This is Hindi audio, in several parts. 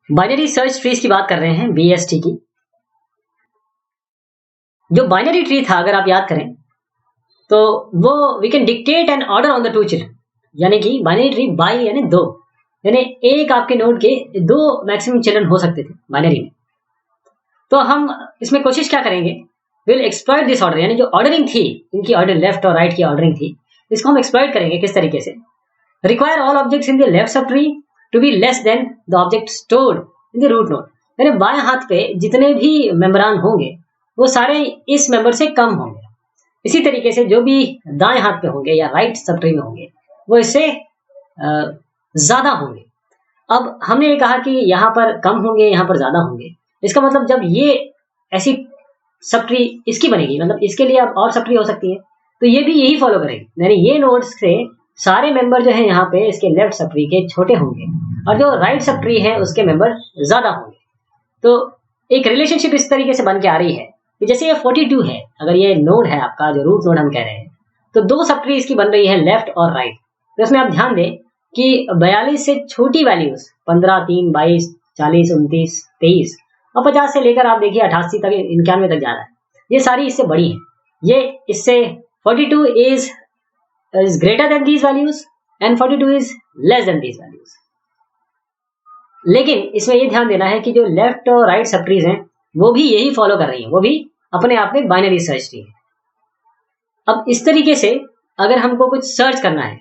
बाइनरी सर्च ट्रीज की बात कर रहे हैं, BST की। जो बाइनरी ट्री था, अगर आप याद करें तो वो we can dictate an order on the two children, यानी कि बाइनरी ट्री बाई यानी दो, यानी एक आपके नोड के दो मैक्सिमम चिल्ड्रन हो सकते थे बाइनरी में। तो हम इसमें कोशिश क्या करेंगे, विल एक्सप्लॉइट दिस ऑर्डर, यानी जो ऑर्डरिंग थी, इनकी ऑर्डर लेफ्ट और राइट की ऑर्डरिंग थी, इसको हम एक्सप्लॉइट करेंगे। किस तरीके से, require all objects in the left sub tree to be less than the object stored in the root node, यानी बाएं हाथ पे जितने भी मेंबरान होंगे वो सारे इस मेंबर से कम होंगे। इसी तरीके से जो भी दाएं हाथ पे होंगे या राइट सब ट्री में होंगे वो इससे ज्यादा होंगे। अब हमने ये कहा कि यहाँ पर कम होंगे, यहाँ पर ज्यादा होंगे। इसका मतलब जब ये ऐसी सब ट्री इसकी बनेगी, मतलब इसके लिए अब और सब ट्री हो सकती है, तो ये भी यही फॉलो करेगी, यानी ये नोड्स से सारे मेंबर जो है यहाँ पे इसके लेफ्ट सब ट्री के छोटे होंगे और जो राइट सब ट्री है उसके मेंबर ज्यादा होंगे। तो एक रिलेशनशिप इस तरीके से बन के आ रही है कि जैसे ये 42 है, अगर ये नोड है आपका, जो रूट नोड हम कह रहे हैं, तो दो सब ट्री इसकी बन रही है लेफ्ट और राइट। तो इसमें आप ध्यान दें कि 42 से छोटी वैल्यूज 15, 3, 22, 40, 29, 23 और 50 से लेकर आप देखिए 88 तक, 91 तक जा रहा है, ये सारी इससे बड़ी है। ये इससे 42 is greater than these values and 42 is less than these values। लेकिन इसमें ये ध्यान देना है कि जो लेफ्ट और राइट सब ट्रीज हैं वो भी यही फॉलो कर रही हैं, वो भी अपने आप में बाइनरी सर्च ट्री है। अब इस तरीके से अगर हमको कुछ सर्च करना है,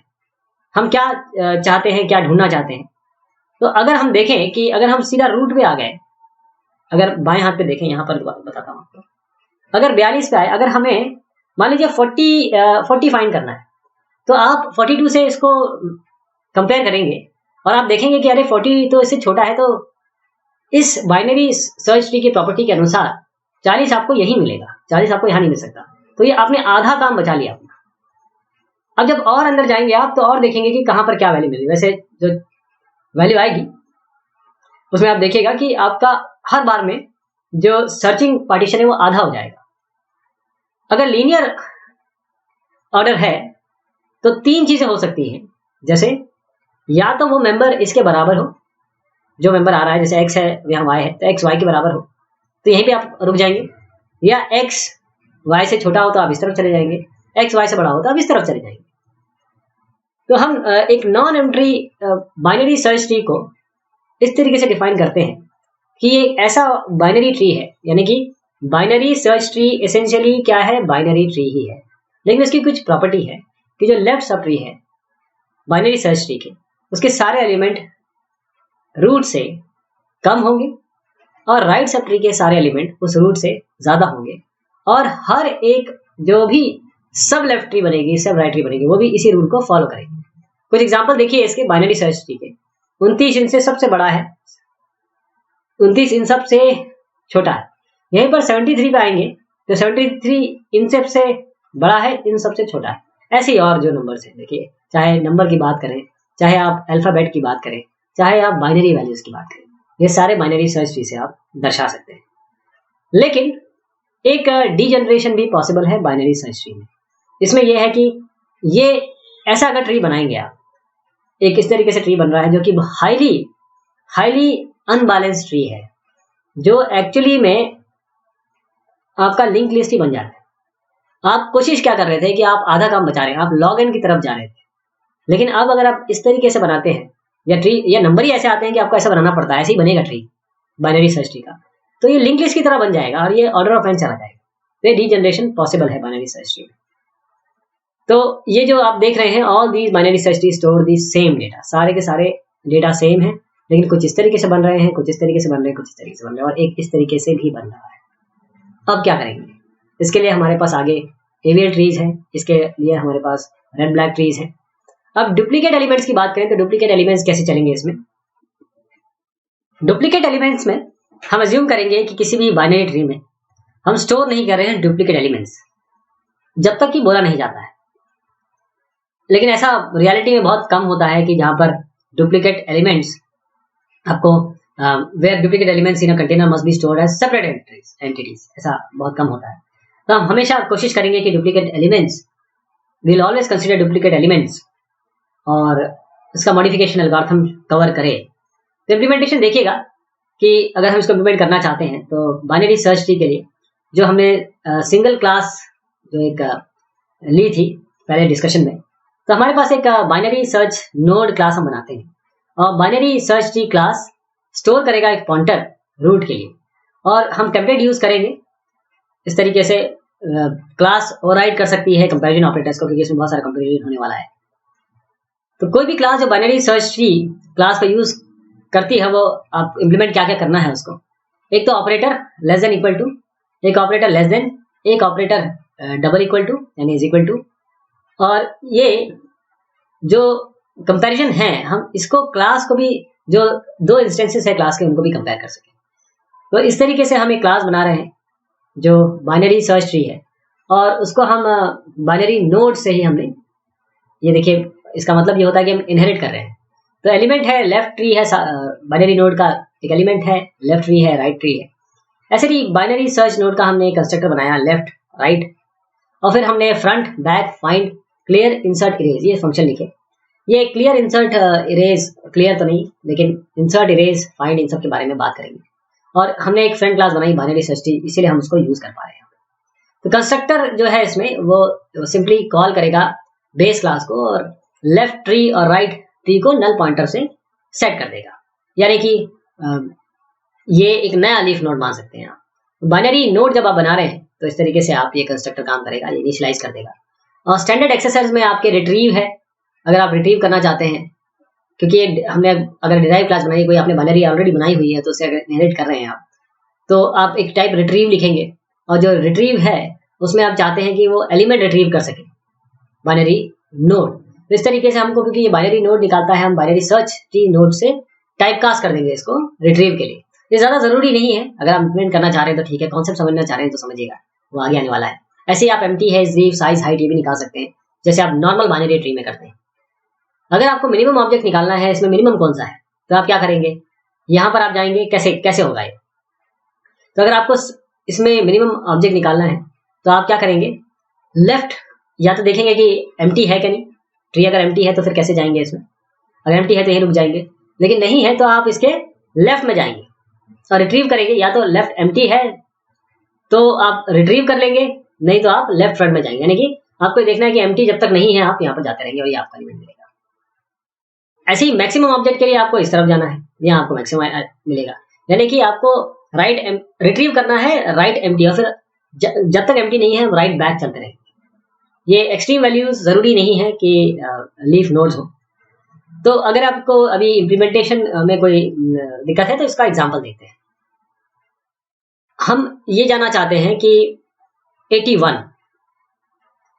हम क्या चाहते हैं, क्या ढूंढना चाहते हैं, तो अगर हम देखें कि अगर हम सीधा रूट पे आ गए, अगर बाएं हाथ पे देखें, यहाँ पर बताता हूँ आपको, अगर 42 पे आए, अगर हमें मान लीजिए 40 फाइंड करना है, तो आप 42 से इसको कंपेयर करेंगे और आप देखेंगे कि अरे 40 तो इससे छोटा है, तो इस बाइनरी सर्च ट्री की प्रॉपर्टी के अनुसार 40 आपको यही मिलेगा, 40 आपको यहाँ नहीं मिल सकता। तो ये आपने आधा काम बचा लिया अपना। अब जब और अंदर जाएंगे आप तो और देखेंगे कि कहाँ पर क्या वैल्यू मिलेगी। वैसे जो वैल्यू आएगी उसमें आप देखिएगा कि आपका हर बार में जो सर्चिंग पार्टीशन है वो आधा हो जाएगा। अगर लीनियर ऑर्डर है तो तीन चीजें हो सकती हैं, जैसे या तो वो मेंबर इसके बराबर हो, जो मेंबर आ रहा है, जैसे x है यहाँ y है, तो x y के बराबर हो तो यहीं पे आप रुक जाएंगे, या x y से छोटा हो तो आप इस तरफ चले जाएंगे, x y से बड़ा हो तो आप इस तरफ चले जाएंगे। तो हम एक non entry binary search tree को इस तरीके से डिफाइन करते हैं कि ये ऐसा बाइनरी ट्री है, यानी कि बाइनरी सर्च ट्री एसेंशियली क्या है, बाइनरी ट्री ही है, लेकिन उसकी कुछ प्रॉपर्टी है कि जो लेफ्ट सब ट्री है बाइनरी सर्च ट्री के, उसके सारे एलिमेंट रूट से कम होंगे और राइट सब ट्री के सारे एलिमेंट उस रूट से ज्यादा होंगे, और हर एक जो भी सब लेफ्ट ट्री बनेगी, सब राइट ट्री बनेगी, वो भी इसी रूल को फॉलो करेगी। कुछ एग्जांपल देखिए इसके बाइनरी सर्च ट्री के। 29 इनसे सबसे बड़ा है, 29 इन सब से छोटा है। यहीं पर 73 पे आएंगे तो 73 इन सब से बड़ा है, इन सबसे छोटा है। ऐसे ही और जो नंबर है, देखिए चाहे नंबर की बात करें, चाहे आप अल्फाबेट की बात करें, चाहे आप बाइनरी वैल्यूज की बात करें, ये सारे बाइनरी सर्च ट्री से आप दर्शा सकते हैं। लेकिन एक डीजनरेशन भी पॉसिबल है बाइनरी सर्च ट्री में। इसमें यह है कि ये ऐसा अगर ट्री बनाएंगे आप, एक इस तरीके से ट्री बन रहा है जो कि हाईली अनबैलेंस ट्री है, जो एक्चुअली में आपका लिंक लिस्ट ही बन जाता है। आप कोशिश क्या कर रहे थे कि आप आधा काम बचा रहे हैं, आप लॉग एन की तरफ जा रहे थे, लेकिन अब अगर आप इस तरीके से बनाते हैं, या ट्री या नंबर ही ऐसे आते हैं कि आपको ऐसा बनाना पड़ता है, ऐसे ही बनेगा ट्री बाइनरी सर्च ट्री का, तो ये लिंक लिस्ट की तरह बन जाएगा और ये ऑर्डर ऑफ एन चला जाएगा। तो ये डीजनरेशन पॉसिबल है बाइनरी सर्च ट्री में। तो ये जो आप देख रहे हैं, all these binary search tree store the same data, सारे के सारे डेटा सेम है, लेकिन कुछ इस तरीके से बन रहे हैं, कुछ इस तरीके से बन रहे हैं, कुछ इस तरीके से बन रहे हैं, और एक इस तरीके से भी बन रहा है। अब क्या करेंगे, इसके लिए हमारे पास आगे एवियल ट्रीज है, इसके लिए हमारे पास रेड ब्लैक ट्रीज है। अब डुप्लीकेट एलिमेंट्स की बात करें तो डुप्लीकेट एलिमेंट्स कैसे चलेंगे इसमें। डुप्लीकेट एलिमेंट्स में हम अज्यूम करेंगे कि किसी भी बाइनरी ट्री में हम स्टोर नहीं कर रहे हैं डुप्लीकेट एलिमेंट्स जब तक कि बोला नहीं जाता है। लेकिन ऐसा रियलिटी में बहुत कम होता है कि जहां पर डुप्लीकेट एलिमेंट्स आपको where duplicate elements in a container must be stored as separate entities, ऐसा बहुत कम होता है। तो हम हमेशा कोशिश करेंगे कि duplicate elements, will always consider duplicate elements और इसका मॉडिफिकेशन एल्गोरिथम कवर करे। तो इम्प्लीमेंटेशन देखिएगा कि अगर हम इसको इम्प्लीमेंट करना चाहते हैं तो बाइनरी सर्च ट्री के लिए जो हमने सिंगल क्लास जो एक ली थी पहले डिस्कशन में, तो हमारे पास एक बाइनरी सर्च नोड क्लास हम बनाते हैं और binary search tree class store करेगा एक पॉइंटर रूट के लिए, और हम टेम्पलेट यूज करेंगे इस तरीके से। क्लास ओवरराइड कर सकती है कंपैरिजन ऑपरेटर्स को, क्योंकि इसमें बहुत सारा कंपैरिजन होने वाला है। तो कोई भी क्लास जो बाइनरी सर्च ट्री क्लास को यूज करती है, वो आप इम्प्लीमेंट क्या क्या करना है उसको। एक तो operator less than equal to, एक ऑपरेटर लेस देन, एक ऑपरेटर डबल इक्वल टू यानी इज इक्वल टू, और ये जो कंपैरिजन है हम इसको क्लास को भी, जो दो इंस्टेंसेस है क्लास के उनको भी कंपेयर कर सकें। तो इस तरीके से हम एक क्लास बना रहे हैं जो बाइनरी सर्च ट्री है, और उसको हम बाइनरी नोड से ही हमने, ये देखिए इसका मतलब ये होता है कि हम इनहेरिट कर रहे हैं। तो एलिमेंट है लेफ्ट ट्री है, बाइनरी नोड का एक एलिमेंट है, लेफ्ट ट्री है, राइट ट्री है। ऐसे ही बाइनरी सर्च नोड का हमने एक कंस्ट्रक्टर बनाया लेफ्ट राइट, और फिर हमने front back find clear insert erase ये फंक्शन लिखे। ये क्लियर इंसर्ट इरेज, क्लियर तो नहीं लेकिन इंसर्ट इरेज फाइंड इन सब के बारे में बात करेंगे। और हमने एक फ्रेंड क्लास बनाई बाइनरी सर्च ट्री, इसीलिए हम उसको यूज कर पा रहे हैं। तो कंस्ट्रक्टर जो है इसमें वो सिंपली कॉल करेगा बेस क्लास को और लेफ्ट ट्री और राइट ट्री को नल पॉइंटर से सेट कर देगा, यानी कि ये एक नया लीफ नोड मान सकते हैं आप। बाइनरी नोड जब आप बना रहे हैं तो इस तरीके से आप ये कंस्ट्रक्टर काम करेगा, ये इनिशियलाइज कर देगा। और स्टैंडर्ड एक्सेसर्स में आपके रिट्रीव है, अगर आप रिट्रीव करना चाहते हैं, क्योंकि हमने अगर डिराइव क्लास बनाई, कोई आपने बाइनरी ऑलरेडी बनाई हुई है तो उसे अगर इनहेरिट कर रहे हैं आप, तो आप एक टाइप रिट्रीव लिखेंगे, और जो रिट्रीव है उसमें आप चाहते हैं कि वो एलिमेंट रिट्रीव कर सके बाइनरी नोड। तो इस तरीके से हमको, क्योंकि ये बाइनरी नोड निकालता है, हम बाइनरी सर्च ट्री नोड से टाइप कास्ट कर देंगे इसको रिट्रीव के लिए। ये ज्यादा जरूरी नहीं है, अगर आप इम्प्लीमेंट करना चाह रहे हैं तो ठीक है, कॉन्सेप्ट समझना चाह रहे हैं तो समझिएगा, वो आगे आने वाला है। ऐसे ही आप एम्प्टी है, लीफ, साइज, हाइट ये भी निकाल सकते हैं, जैसे आप नॉर्मल बाइनरी ट्री में करते हैं। अगर आपको मिनिमम ऑब्जेक्ट निकालना है, इसमें मिनिमम कौन सा है, तो आप क्या करेंगे, यहाँ पर आप जाएंगे, कैसे होगा ये। तो अगर आपको इसमें मिनिमम ऑब्जेक्ट निकालना है तो आप क्या करेंगे, लेफ्ट या तो देखेंगे कि एम्प्टी है क्या नहीं, ट्री अगर एम्प्टी है तो फिर कैसे जाएंगे इसमें, अगर एम्प्टी है तो यहीं रुक जाएंगे, लेकिन नहीं है तो आप इसके लेफ्ट में जाएंगे और रिट्रीव करेंगे। या तो लेफ्ट एम्प्टी है तो आप रिट्रीव कर लेंगे, नहीं तो आप लेफ्ट फ्रंट में जाएंगे, यानी कि आपको देखना है कि एम्प्टी जब तक नहीं है आप यहाँ पर जाते रहेंगे और ये आपका एलिमेंट मिलेगा। ऐसे ही मैक्सिमम ऑब्जेक्ट के लिए आपको इस तरफ जाना है, यहाँ आपको मैक्सिमम मिलेगा, यानी कि आपको राइट रिट्रीव करना है राइट एम्प्टी, और फिर जब तक एम्प्टी नहीं है राइट बैक चलते रहेंगे। ये एक्सट्रीम वैल्यूज जरूरी नहीं है कि लीफ नोड्स हो। तो अगर आपको अभी इम्प्लीमेंटेशन में कोई दिक्कत है तो इसका एग्जांपल देखते हैं। हम ये जानना चाहते हैं कि 81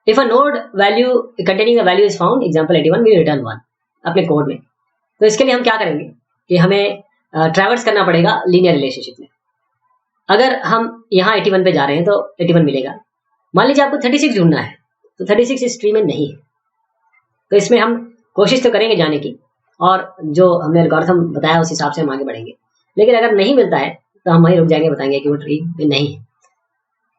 if a node value containing a value is found, example 81 we return 1 अपने कोड में। तो इसके लिए हम क्या करेंगे कि हमें ट्रैवर्स करना पड़ेगा लीनियर रिलेशनशिप में। अगर हम यहाँ 81 पे जा रहे हैं तो 81 मिलेगा। मान लीजिए आपको 36 ढूंढना है तो 36 इस ट्री में नहीं है, तो इसमें हम कोशिश तो करेंगे जाने की, और जो हमने एल्गोरिथम बताया उस हिसाब से हम आगे बढ़ेंगे। लेकिन अगर नहीं मिलता है तो हम वहीं रुक जाएंगे, बताएंगे कि वो ट्री में नहीं है।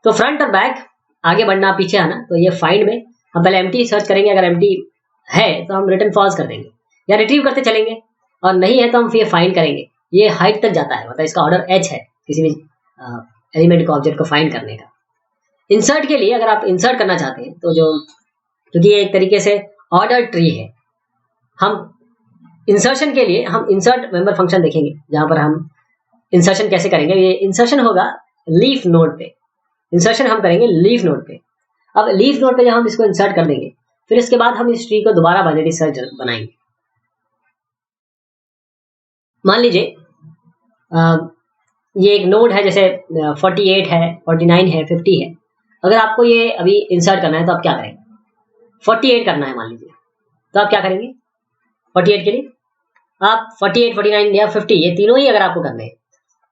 तो फ्रंट और बैक, आगे बढ़ना पीछे आना, तो ये फाइंड में हम पहले एम्प्टी सर्च करेंगे, अगर एम्प्टी है तो हम रिटर्न फॉल्स कर देंगे या रिट्रीव करते चलेंगे, और नहीं है तो हम फिर फाइंड करेंगे। ये हाइट तक जाता है, मतलब इसका ऑर्डर h है किसी भी एलिमेंट को, ऑब्जेक्ट को फाइंड करने का। इंसर्ट के लिए अगर आप इंसर्ट करना चाहते हैं तो क्योंकि ये एक तरीके से ऑर्डर ट्री है, हम इंसर्शन के लिए हम इंसर्ट मेंबर फंक्शन देखेंगे, जहां पर हम इंसर्शन कैसे करेंगे। ये इंसर्शन होगा लीफ नोड पे, इंसर्शन हम करेंगे लीफ नोड पे। अब लीफ नोड पे जब हम इसको इंसर्ट कर देंगे, फिर इसके बाद हम इस ट्री को दोबारा बाइनरी सर्च बनाएंगे। मान लीजिए ये एक नोड है, जैसे 48 है, 49 है, 50 है। अगर आपको ये अभी इंसर्ट करना है तो आप क्या करेंगे, 48 करना है मान लीजिए, तो आप क्या करेंगे 48 के लिए आप 48, 49 या 50 ये तीनों ही अगर आपको करने हैं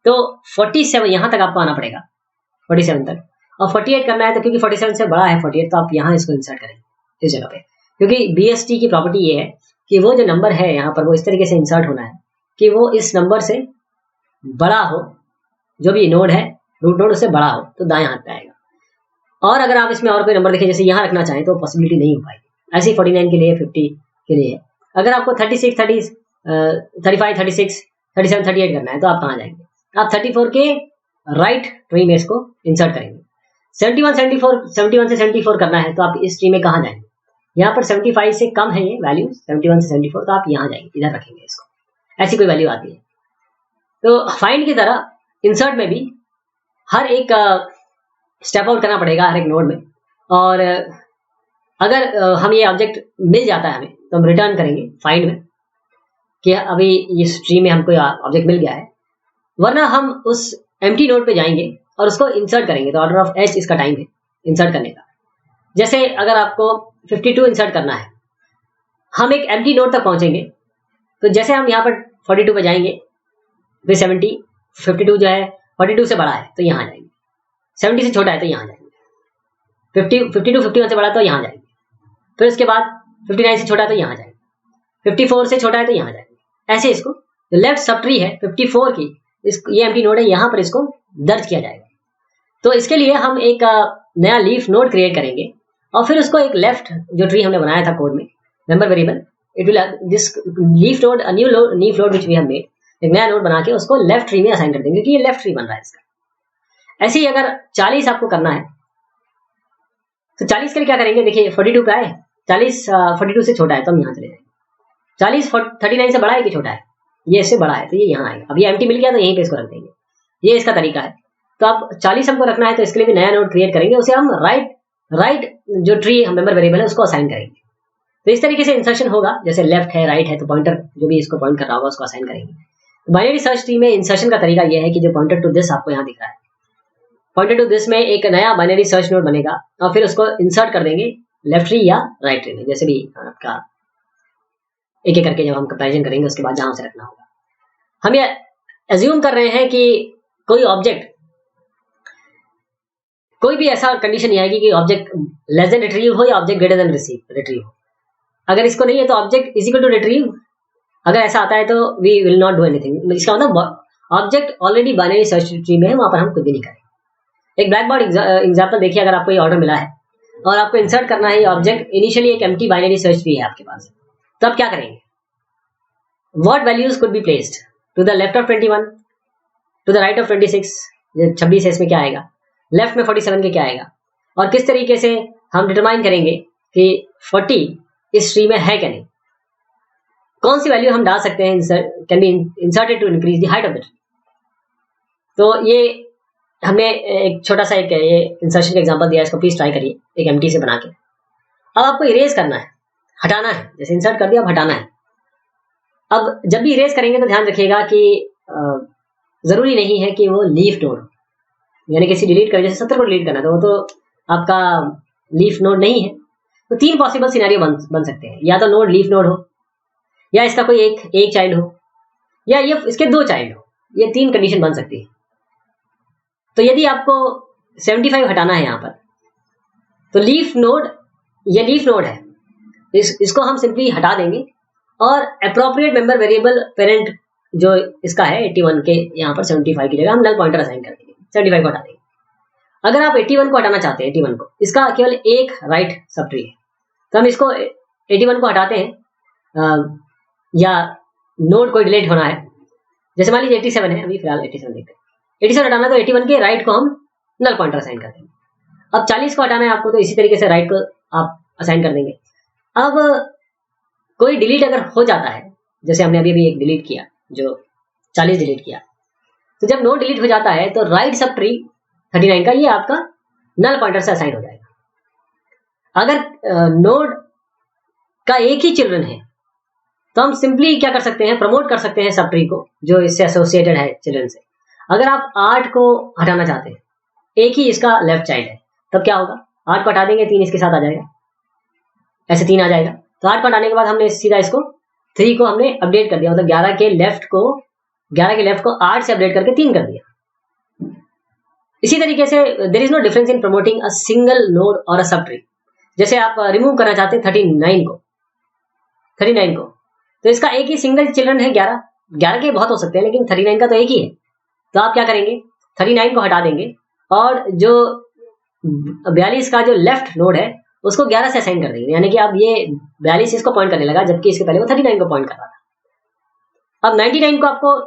तो 47 यहाँ तक आपको आना पड़ेगा, 47 तक। और 48 करना है तो क्योंकि 47 से बड़ा है 48, तो आप यहाँ इसको इंसर्ट करेंगे इस जगह पे, क्योंकि BST की प्रॉपर्टी ये है कि वो जो नंबर है यहाँ पर वो इस तरीके से इंसर्ट होना है कि वो इस नंबर से बड़ा हो, जो भी नोड है रूट नोड उससे बड़ा हो तो दाएं हाथ पे आएगा। और अगर आप इसमें और कोई नंबर देखें जैसे यहाँ रखना चाहें तो पॉसिबिलिटी नहीं हो पाएगी। ऐसे ही 49 के लिए, 50 के लिए। अगर आपको 36, 30, 35, 36, 37, 38 करना है तो आप कहाँ जाएंगे, आप 34 के राइट ट्री में इसको इंसर्ट करेंगे। 71 से 74 करना है तो आप इस ट्री में कहाँ जाएंगे, यहाँ पर 75 से कम है ये वैल्यू 71 से 74, तो आप यहाँ जाएंगे, इधर रखेंगे इसको, ऐसी कोई वैल्यू आती है। तो फाइंड की तरह इंसर्ट में भी हर एक स्टेप आउट करना पड़ेगा हर एक नोड में, और अगर हम ये ऑब्जेक्ट मिल जाता है हमें तो हम रिटर्न करेंगे फाइंड में कि अभी इस ट्री में हमको ऑब्जेक्ट मिल गया है, वरना हम उस एम्प्टी नोड पे जाएंगे और उसको इंसर्ट करेंगे। तो ऑर्डर ऑफ एच इसका टाइम है इंसर्ट करने का। जैसे अगर आपको 52 इंसर्ट करना है, हम एक एम्प्टी नोड तक पहुंचेंगे, तो जैसे हम यहाँ पर 42 पे जाएंगे, फिर 52 जो है 42 से बड़ा है तो यहाँ जाएंगे, 70 से छोटा है तो यहाँ जाएंगे, 51 से बड़ा तो यहाँ जाएंगे, फिर उसके बाद 59 से छोटा है तो यहाँ जाएंगे, 54 से छोटा है तो यहाँ जाएंगे। ऐसे इसको जो लेफ्ट सब ट्री है 54 की, ये एम्प्टी नोड है, यहाँ पर इसको दर्ज किया जाएगा। तो इसके लिए हम एक नया लीफ नोड क्रिएट करेंगे और फिर उसको एक लेफ्ट जो ट्री हमने बनाया था कोड में member variable, it will this leaf node new node which we have made, एक नया नोड बना के उसको लेफ्ट ट्री में असाइन कर देंगे, क्योंकि ये लेफ्ट ट्री बन रहा है इसका। ऐसे ही अगर 40 आपको करना है तो 40 के लिए क्या करेंगे, देखिए 42 पे आए, 40 42 से छोटा है तो हम यहाँ चले जाएंगे, 40 39 से बड़ा है कि छोटा है, ये इससे बड़ा है तो ये यहाँ आएगा। अब ये एम्प्टी मिल गया तो यहीं पे इसको रख देंगे, ये इसका तरीका है। तो अब 40 हमको रखना है तो इसके लिए भी नया नोड क्रिएट करेंगे, उसे हम राइट जो ट्री मेंबर वेरिएबल है उसको असाइन करेंगे। तो इस तरीके से इंसर्शन होगा, जैसे लेफ्ट है राइट है तो पॉइंटर जो भी इसको पॉइंट कर रहा होगा उसको असाइन करेंगे। बाइनरी सर्च ट्री में इंसर्शन का तरीका यह है कि जो पॉइंटर टू दिस आपको यहाँ दिख रहा है, पॉइंटर टू दिस में एक नया बाइनरी सर्च नोड बनेगा और फिर उसको इंसर्ट कर देंगे लेफ्ट ट्री या राइट ट्री में, जैसे भी आपका एक एक करके जब हम कंपैरिजन करेंगे उसके बाद जहां से रखना होगा। हम ये एज्यूम कर रहे हैं कि कोई ऑब्जेक्ट, कोई भी ऐसा कंडीशन नहीं आएगी कि ऑब्जेक्ट लेस देन रिट्रीव हो या ऑब्जेक्ट ग्रेटर देन रिट्रीव हो। अगर इसको नहीं है तो object is equal to retrieve, अगर ऐसा आता है तो we will not do anything. इसका मतलब object already binary search tree में है, वहां पर हम कुछ भी नहीं करेंगे। एक ब्लैक बोर्ड एग्जाम्पल देखिए, अगर आपको ये ऑर्डर मिला है और आपको इंसर्ट करना है ये ऑब्जेक्ट, इनिशियली एक एम्प्टी बाइनरी सर्च ट्री है आपके पास, तो आप क्या करेंगे, what values could be placed to the left of 21, to the right of 26, 26 है इसमें क्या आएगा, लेफ्ट में 47 के क्या आएगा, और किस तरीके से हम डिटरमाइन करेंगे कि 40 इस ट्री में है क्या नहीं, कौन सी वैल्यू हम डाल सकते हैं can be inserted to increase the height of the tree. तो ये हमने एक छोटा सा एक ये इंसर्शन का एग्जांपल दिया, इसको प्लीज ट्राई करिए एक एम्प्टी से बना के। अब आपको इरेज करना है, हटाना है, जैसे इंसर्ट कर दिया अब हटाना है। अब जब भी इरेज करेंगे तो ध्यान रखिएगा कि जरूरी नहीं है कि वो लीफ नोड हो, यानी किसी डिलीट करें, जैसे 70 को डिलीट करना है तो वो तो आपका लीफ नोड नहीं है। तो 3 पॉसिबल सिनेरियो बन सकते हैं, या तो नोड लीफ नोड हो, या इसका कोई एक चाइल्ड हो, या ये इसके 2 चाइल्ड हो, ये 3 कंडीशन बन सकती है। तो यदि आपको 75 हटाना है यहाँ पर, तो लीफ नोड, ये लीफ नोड है, इसको हम सिंपली हटा देंगे और अप्रोप्रिएट मेंबर वेरिएबल पेरेंट जो इसका है 81 के यहाँ पर 75 की जगह हम नल पॉइंटर असाइन कर देंगे, 75 को हटा देंगे। अगर आप 81 को हटाना चाहते हैं, 81 को, इसका केवल एक राइट सब ट्री है, तो हम इसको 81 को हटाते हैं, या नोड को डिलीट होना है, जैसे मान लीजिए 87 है, अभी फिलहाल 87 देखते हैं, 87 हटाना तो 81 के राइट को हम नल पॉइंटर असाइन कर देंगे। अब 40 को हटाना है आपको, तो इसी तरीके से राइट को आप असाइन कर देंगे। अब कोई डिलीट अगर हो जाता है, जैसे हमने अभी एक डिलीट किया, जो 40 डिलीट किया, तो जब नोड डिलीट हो जाता है तो राइट सब ट्री 39 का ये आपका नल पॉइंटर से असाइन हो जाएगा। अगर नोड का एक ही चिल्ड्रन है तो हम सिंपली क्या कर सकते हैं, प्रमोट कर सकते हैं सब ट्री को जो इससे एसोसिएटेड है चिल्ड्रन से। अगर आप 8 को हटाना चाहते हैं, एक ही इसका लेफ्ट चाइल्ड है, तब क्या होगा, 8 को हटा देंगे, 3 इसके साथ आ जाएगा, ऐसे 3 आ जाएगा। तो 8 को हटाने के बाद हमने सीधा इसको 3 को हमने अपडेट कर दिया, मतलब 11 के लेफ्ट को 8 से अपडेट करके 3 कर दिया। इसी तरीके से there is no difference in promoting a single node और अ सब ट्री। जैसे आप रिमूव करना चाहते हैं 39 को, तो इसका एक ही सिंगल चिल्ड्रन है 11 के बहुत हो सकते हैं, लेकिन 39 का तो एक ही है। तो आप क्या करेंगे, 39 को हटा देंगे और जो 42 का जो लेफ्ट नोड है उसको 11 से असाइन कर देंगे, यानी कि अब ये 42 इसको पॉइंट करने लगा, जबकि इसके पहले वो 39 को पॉइंट कर रहा था। अब 99 को आपको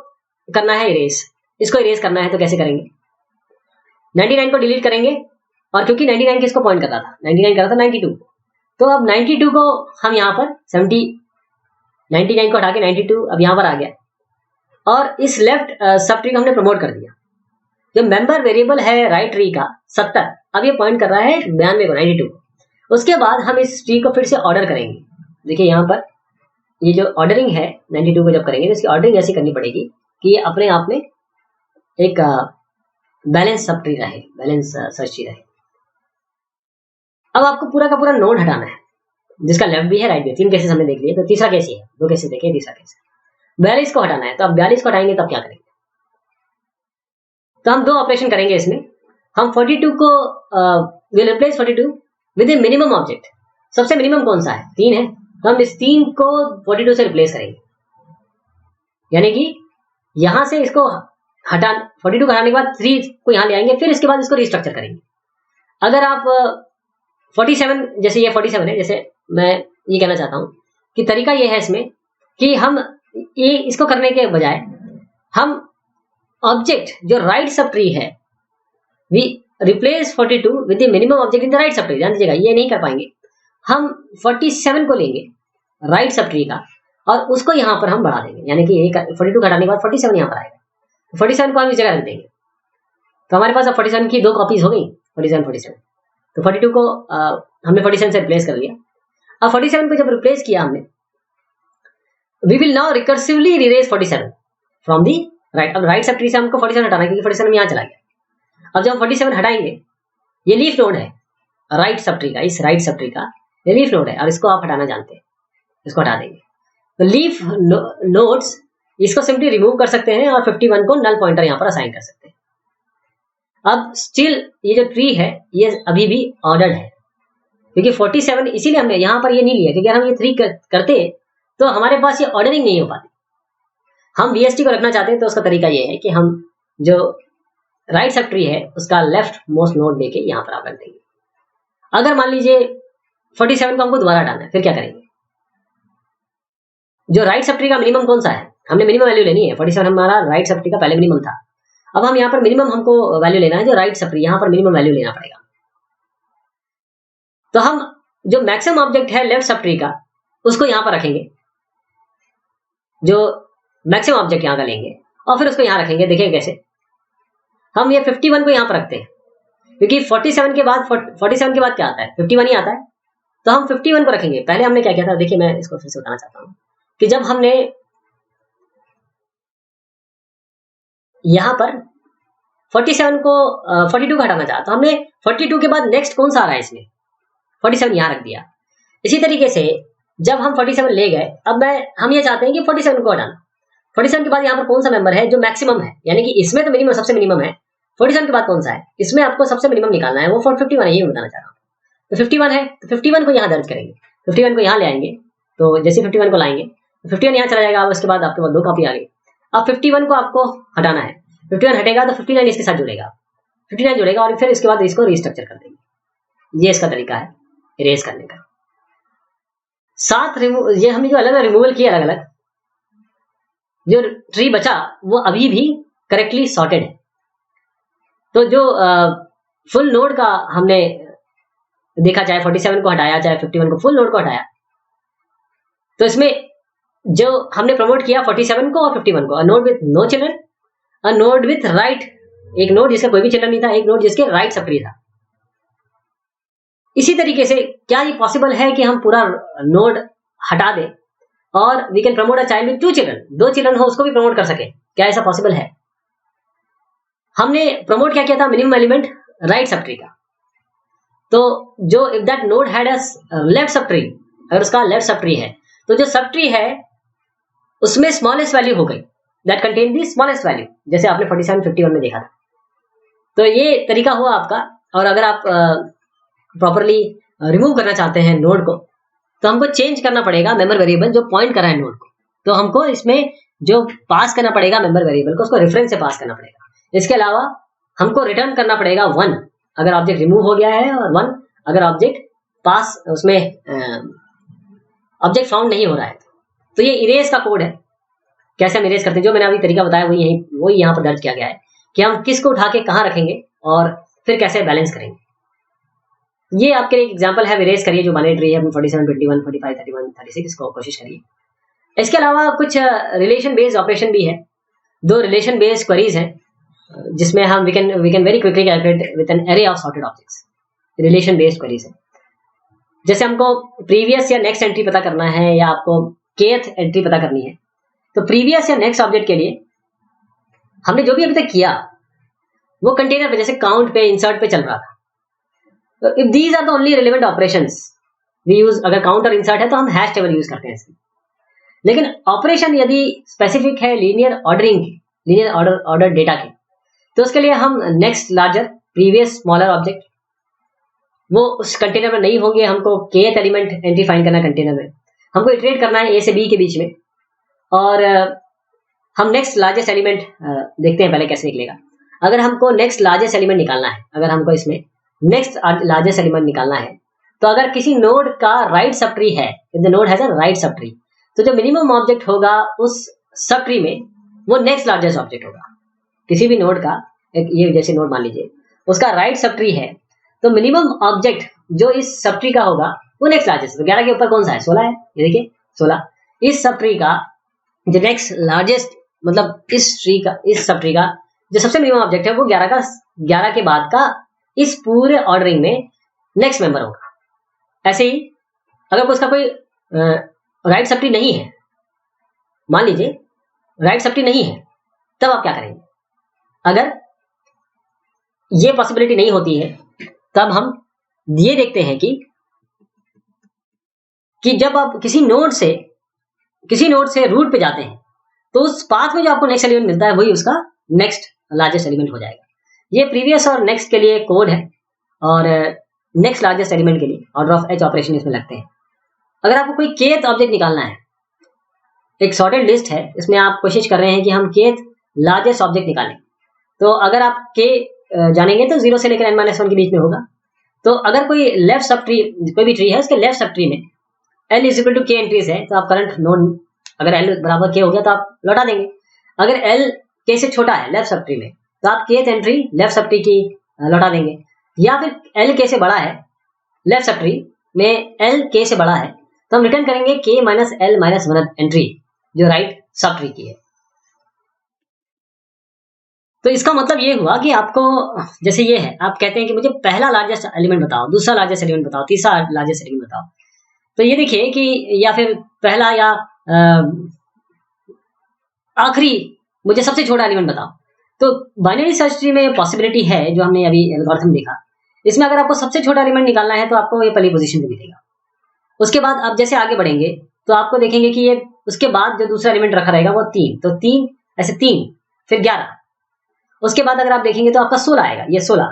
करना है इरेज, इसको इरेज करना है तो कैसे करेंगे? 99 को डिलीट करेंगे, और क्योंकि 99 किसको पॉइंट कर रहा था? 99 कर रहा था 92, तो अब 92 को हम यहाँ पर 99 को हटा के 92 अब यहाँ पर आ गया, और इस लेफ्ट सब ट्री को हमने प्रमोट कर दिया। जो मेंबर वेरिएबल है राइट ट्री का 70, अब ये पॉइंट कर रहा है 92 को, 92 को। उसके बाद हम इस ट्री को फिर से ऑर्डर करेंगे। देखिए यहाँ पर ये जो ऑर्डरिंग है 92 को जब करेंगे तो इसकी ऑर्डरिंग ऐसी करनी पड़ेगी कि ये अपने आप में एक बैलेंस सब ट्री रहे, बैलेंस सर्च ट्री रहे। अब आपको पूरा का पूरा नोड हटाना है, जिसका लेफ्ट भी है राइट भी। 3 केसेस हमने देख लिए, तो तीसरा केस है, 2 केसेस देखे, तीसरा केस 42 को हटाना है। तो अब 42 को हटाएंगे तब क्या करेंगे? तो हम 2 ऑपरेशन करेंगे इसमें। हम 42 को will replace 42 with A minimum object. सबसे मिनिमम कौन सा है? 3 है, तो हम इस 3 को 42 से रिप्लेस करेंगे। यानी कि यहां से इसको हटा 42 को हटाने के बाद 3 को यहां ले आएंगे, फिर इसके बाद इसको रिस्ट्रक्चर करेंगे। अगर आप 47, जैसे ये 47 है, जैसे मैं ये कहना चाहता हूं कि तरीका ये है इसमें कि हम ये इसको करने के बजाय हम ऑब्जेक्ट जो राइट सब ट्री है, we replace 42 with the minimum object in the right सब ट्री। ध्यान दीजिएगा, ये नहीं कर पाएंगे। हम 47 को लेंगे राइट सब ट्री का, और उसको यहां पर हम बढ़ा देंगे। यानी कि 42 घटाने के बाद 47 यहां पर आएगा। 47 को हम इस जगह रख देंगे, तो हमारे पास अब 47 की 2 कॉपीज हो गई, 47। तो 42 को हमने 47 से रिप्लेस कर लिया। अब 47 को जब रिप्लेस किया हमने, we will now recursively erase 47 from the right. अब राइट सब ट्री से हमको 47 हटाना है, क्योंकि 47 यहाँ चला गया। अब जब हम 47 हटाएंगे, ये लीफ नोड है राइट सब ट्री का, इस राइट सब ट्री का ये लीफ नोड है, और इसको आप हटाना जानते हैं, इसको हटा देंगे। तो लीफ नोड्स इसको सिंपली रिमूव कर सकते हैं, और 51 को नल पॉइंटर यहाँ पर असाइन कर सकते हैं। अब स्टिल ये जो ट्री है ये अभी भी ऑर्डर्ड है, क्योंकि 47 इसीलिए हमने यहाँ पर ये नहीं लिया, क्योंकि अगर हम ये 3 करते तो हमारे पास ये ऑर्डरिंग नहीं हो पाती। हम VST को रखना चाहते हैं, तो उसका तरीका ये है कि हम जो राइट सब ट्री है उसका लेफ्ट मोस्ट नोड लेके यहाँ पर आप रख देंगे। अगर मान लीजिए 47 को हमको दोबारा हटाना है, फिर क्या करेंगे? जो राइट सब ट्री का मिनिमम कौन सा है, हमने मिनिमम वैल्यू लेनी है। 47 हमारा राइट सब ट्री का पहले मिनिमम था। अब हम यहाँ पर मिनिमम हमको वैल्यू लेना है, जो राइट सब ट्री, यहाँ पर मिनिमम वैल्यू लेना पड़ेगा। तो हम जो मैक्सिमम ऑब्जेक्ट है लेफ्ट सब ट्री का, उसको यहाँ पर रखेंगे, जो मैक्सिमम ऑब्जेक्ट यहाँ का लेंगे, और फिर उसको यहाँ रखेंगे। देखिए कैसे हम ये 51 को यहाँ पर रखते हैं, क्योंकि 47 के बाद क्या आता है? 51 ही आता है। तो हम 51 को रखेंगे। पहले हमने क्या किया था, देखिए मैं इसको फिर से बताना चाहता हूँ कि जब हमने यहाँ पर 47 को 42 को हटाना चाहा, तो हमने 42 के बाद नेक्स्ट कौन सा आ रहा है इसमें, 47 यहाँ रख दिया। इसी तरीके से जब हम 47 ले गए, अब हम ये चाहते हैं कि 47 को हटाना। 47 के बाद यहाँ पर कौन सा मेंबर है जो मैक्सिमम है, यानी कि इसमें तो मिनिमम सबसे मिनिमम है। 47 के बाद कौन सा है, इसमें आपको सबसे मिनिमम निकालना है, वो 51 है, ये बताना चाह रहा हूँ। तो 51 है, तो 51 को यहाँ दर्ज करेंगे, 51 को यहाँ ले आएंगे। तो जैसे 51 को लाएंगे, 51 यहाँ चला जाएगा। अब उसके बाद आपके पास 2 कॉपी आ गई। अब 51 को आपको हटाना है, 51 हटेगा तो 59 इसके साथ जुड़ेगा, 59 जुड़ेगा, और फिर इसके बाद इसको रिस्ट्रक्चर कर देंगे। ये इसका तरीका है इरेज करने का। 7 ये हमने जो अलग अलग रिमूवल किया, अलग अलग जो ट्री बचा वो अभी भी करेक्टली सॉर्टेड है। तो जो फुल नोड का हमने देखा, चाहे 47 को हटाया चाहे 51 को, फुल नोड को हटाया, तो इसमें जो हमने प्रमोट किया 47 को और 51 को, a node with no children, a node with right, एक नोड जिसका कोई भी चिल्ड्रन नहीं था, एक नोड जिसके राइट सब ट्री था। इसी तरीके से क्या ये पॉसिबल है कि हम पूरा नोड हटा दें और we can promote a child with 2 children, 2 children हो उसको भी प्रमोट कर सके? क्या ऐसा पॉसिबल है? हमने प्रमोट क्या किया था, minimum element right sub tree का। तो जो if that node had a left sub tree, अगर उसका लेफ्ट सब ट्री है, तो जो सब ट्री है उसमें स्मॉलेस्ट वैल्यू हो गई, that contain the smallest value, जैसे आपने 47 51 में देखा था। तो ये तरीका हुआ आपका। और अगर आप प्रॉपरली रिमूव करना चाहते हैं नोड को, तो हमको चेंज करना पड़ेगा मेंबर वेरिएबल जो पॉइंट कर रहा है नोड को। तो हमको इसमें जो पास करना पड़ेगा मेंबर वेरिएबल को, उसको रेफरेंस से पास करना पड़ेगा। इसके अलावा हमको रिटर्न करना पड़ेगा 1 अगर ऑब्जेक्ट रिमूव हो गया है, और 1 अगर ऑब्जेक्ट पास उसमें ऑब्जेक्ट फाउंड नहीं हो रहा है। तो ये इरेज का कोड है कैसे हम इरेज करते हैं, जो मैंने अभी तरीका बताया वही यहाँ पर दर्ज किया गया है कि हम किसको उठा के कहाँ रखेंगे और फिर कैसे बैलेंस करेंगे। ये आपके लिए एग्जांपल है, इरेज करिए जो बाइनरी ट्री है 47, 21, 45, 31, 36, इसको कोशिश करिए। इसके अलावा कुछ रिलेशन बेस्ड ऑपरेशन भी है। 2 रिलेशन बेस्ड क्वेरीज हैं जिसमें हम we can very quickly calculate with an array of sorted objects. Relation based queries है। जैसे हमको प्रीवियस या नेक्स्ट एंट्री पता करना है या आपको kth एंट्री पता करनी है, तो प्रीवियस या नेक्स्ट ऑब्जेक्ट के लिए हमने जो भी अभी तक किया वो कंटेनर पे जैसे काउंट पे इंसर्ट पे चल रहा था। तो if these are the only relevant operations we use, अगर काउंट और इंसर्ट है तो हम हैश टेबल यूज करते हैं इसमें। लेकिन ऑपरेशन यदि स्पेसिफिक है लीनियर ऑर्डरिंग के, लीनियर ऑर्डर डेटा के, तो उसके लिए हम next larger previous smaller object वो उस कंटेनर में नहीं होंगे। हमको kth एलिमेंट एंट्री फाइंड करना है कंटेनर में, हमको इटरेट करना है a से b के बीच में, और हम नेक्स्ट लार्जेस्ट एलिमेंट देखते हैं पहले कैसे निकलेगा। अगर हमको नेक्स्ट लार्जेस्ट एलिमेंट निकालना है, अगर हमको इसमें नेक्स्ट लार्जेस्ट एलिमेंट निकालना है, तो अगर किसी नोड का राइट सब ट्री है, if the node has a right sub tree, तो जो मिनिमम ऑब्जेक्ट होगा उस सब ट्री में वो नेक्स्ट लार्जेस्ट ऑब्जेक्ट होगा। किसी भी नोड का, एक ये जैसे नोड मान लीजिए उसका राइट सब ट्री है, तो मिनिमम ऑब्जेक्ट जो इस सब ट्री का होगा वो नेक्स्ट लार्जेस्ट। तो 11 के ऊपर कौन सा है, 16 है, ये देखिए 16। इस सब ट्री का जो नेक्स्ट लार्जेस्ट, मतलब इस सब ट्री का जो सबसे मिनिमम ऑब्जेक्ट है वो 11 के बाद का इस पूरे ऑर्डरिंग में नेक्स्ट मेंबर होगा। ऐसे ही अगर उसका कोई राइट सब ट्री नहीं है, मान लीजिए राइट सब ट्री नहीं है, तब आप क्या करेंगे? अगर ये पॉसिबिलिटी नहीं होती है तब हम ये देखते हैं कि जब आप किसी नोड से रूट पे जाते हैं तो उस पाथ में जो आपको नेक्स्ट एलिमेंट मिलता है वही उसका नेक्स्ट लार्जेस्ट एलिमेंट हो जाएगा। ये प्रीवियस और नेक्स्ट के लिए कोड है, और नेक्स्ट लार्जेस्ट एलिमेंट के लिए ऑर्डर ऑफ एच ऑपरेशन इसमें लगते हैं। अगर आपको कोई kth ऑब्जेक्ट निकालना है, एक सॉर्टेड लिस्ट है, इसमें आप कोशिश कर रहे हैं कि हम kth लार्जेस्ट ऑब्जेक्ट निकालें, तो अगर आप k जानेंगे तो 0 से लेकर n-1 के बीच में होगा। तो अगर कोई लेफ्ट सब ट्री, कोई भी ट्री है, उसके लेफ्ट सब ट्री में n is equal to k entries है, तो आप करंट नोड अगर l बराबर k हो गया तो आप लौटा देंगे। अगर l k से छोटा है लेफ्ट सब ट्री में, तो आप kth entry left sub tree की लौटा देंगे। या फिर l k से बड़ा है लेफ्ट सब ट्री में, l k से बड़ा है, तो हम रिटर्न करेंगे k minus l minus 1 entry जो राइट सब ट्री की है। तो इसका मतलब ये हुआ कि आपको, जैसे ये है, आप कहते हैं कि मुझे पहला लार्जेस्ट एलिमेंट बताओ, दूसरा लार्जेस्ट एलिमेंट बताओ, तीसरा लार्जेस्ट एलिमेंट बताओ। तो ये देखिए कि या फिर पहला या आखिरी मुझे सबसे छोटा एलिमेंट बताओ। तो बाइनरी सर्च ट्री में पॉसिबिलिटी है, जो हमने अभी एल्गोरिथम देखा, इसमें अगर आपको सबसे छोटा एलिमेंट निकालना है तो आपको ये पहली पोजीशन पे मिलेगा। उसके बाद आप जैसे आगे बढ़ेंगे तो आपको देखेंगे कि ये उसके बाद जो दूसरा एलिमेंट रखा रहेगा वो 3, तो 3 ऐसे 3, फिर 11, उसके बाद अगर आप देखेंगे तो आपका 16 आएगा, ये 16।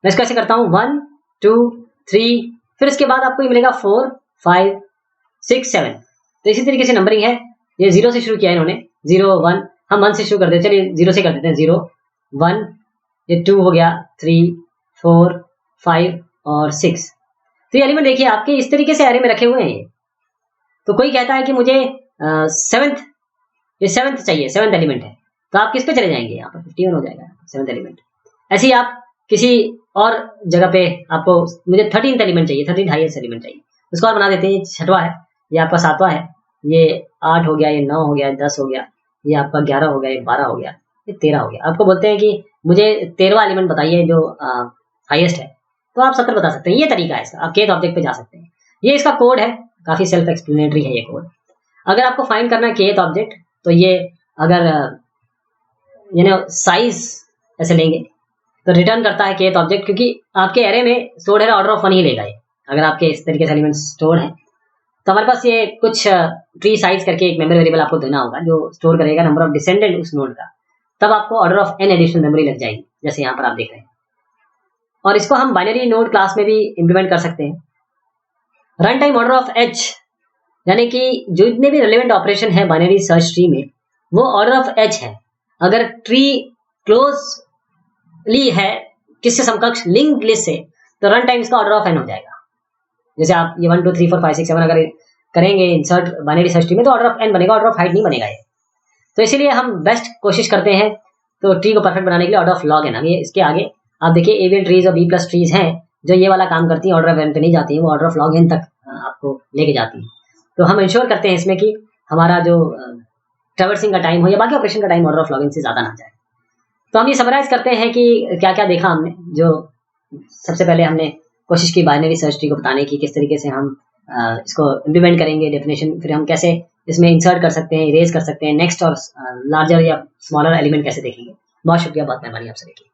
मैं इसको ऐसे करता हूँ 1 2 3, फिर इसके बाद आपको ये मिलेगा 4 5 6 7। तो इसी तरीके से नंबरिंग है, ये 0 से शुरू किया है इन्होंने, 0 1, हम 1 से शुरू करते हैं, चलिए 0 से कर देते हैं, 0 1, ये 2 हो गया, 3 4 5 और 6। तो ये एलिमेंट देखिए आपके इस तरीके से एरे में रखे हुए हैं ये। तो कोई कहता है कि मुझे सेवंथ चाहिए, 7th एलिमेंट है, तो आप किस पे चले जाएंगे? यहाँ पर 51 हो जाएगा 7th एलिमेंट। ऐसे ही आप किसी और जगह पे आपको मुझे 13th एलिमेंट चाहिए, 13th हाईएस्ट एलिमेंट चाहिए, उसको और बना देते हैं, 6वां है, ये आपका 7वां है, ये 8 हो गया, ये 9 हो गया, 10 हो गया, ये आपका 11 हो गया, ये 12 हो गया, ये 13 हो गया। आपको बोलते हैं कि मुझे 13वां एलिमेंट बताइए जो हाईएस्ट है, तो आप 70 बता सकते हैं। ये तरीका है इसका, आप kth ऑब्जेक्ट पे जा सकते हैं। ये इसका कोड है, काफी सेल्फ एक्सप्लेनेटरी है ये कोड। अगर आपको फाइंड करना है kth ऑब्जेक्ट, तो ये अगर साइज ऐसे लेंगे तो रिटर्न करता है kth ऑब्जेक्ट, क्योंकि आपके एरे में स्टोर्ड है ऑर्डर ऑफ 1 ही लेगा ये। अगर आपके इस तरीके से एलिमेंट स्टोर है तो हमारे पास ये कुछ ट्री साइज करके एक मेमोरी वेरिएबल आपको देना होगा जो स्टोर करेगा नंबर ऑफ डिसेंडेंट उस नोड का, तब आपको order of n additional memory लग जाएगी, जैसे यहाँ पर आप देख रहे हैं। और इसको हम बाइनरी नोड क्लास में भी इंप्लीमेंट कर सकते हैं। Run time order of h, यानी कि जो जितने भी रिलेवेंट ऑपरेशन है बाइनरी सर्च ट्री में वो ऑर्डर ऑफ h है। अगर ट्री क्लोजली है किससे समकक्ष, लिंक्ड लिस्ट से, तो रन टाइम इसका ऑर्डर ऑफ n हो जाएगा। जैसे आप ये 1 2 3 4 5 6 7 अगर करेंगे इंसर्ट बाइनरी सर्च ट्री में तो ऑर्डर ऑफ n बनेगा, ऑर्डर ऑफ हाइट नहीं बनेगा ये। तो इसीलिए हम बेस्ट कोशिश करते हैं तो ट्री को परफेक्ट बनाने के लिए ऑर्डर ऑफ लॉग है ना, ये इसके आगे आप देखिए एवियन ट्रीज और बी प्लस ट्रीज हैं जो ये वाला काम करती हैं, ऑर्डर ऑफ एन पे नहीं जाती हैं, वो ऑर्डर ऑफ लॉग एन तक आपको लेके जाती हैं। तो हम इंश्योर करते हैं इसमें कि हमारा जो ट्रेवर्सिंग का टाइम हो या बाकी ऑपरेशन का time order of log n से ज़्यादा ना जाए। तो हम ये समराइज करते हैं कि क्या क्या देखा हमने। जो सबसे पहले हमने कोशिश की बाइनरी सर्च ट्री को बताने की, किस तरीके से हम इसको इम्प्लीमेंट करेंगे डेफिनेशन, फिर हम कैसे इसमें इंसर्ट कर सकते हैं, इरेज कर सकते हैं, नेक्स्ट और लार्जर या स्मॉलर एलिमेंट कैसे देखेंगे। बहुत शुक्रिया, बहुत मेहरबानी आपसे देखिए।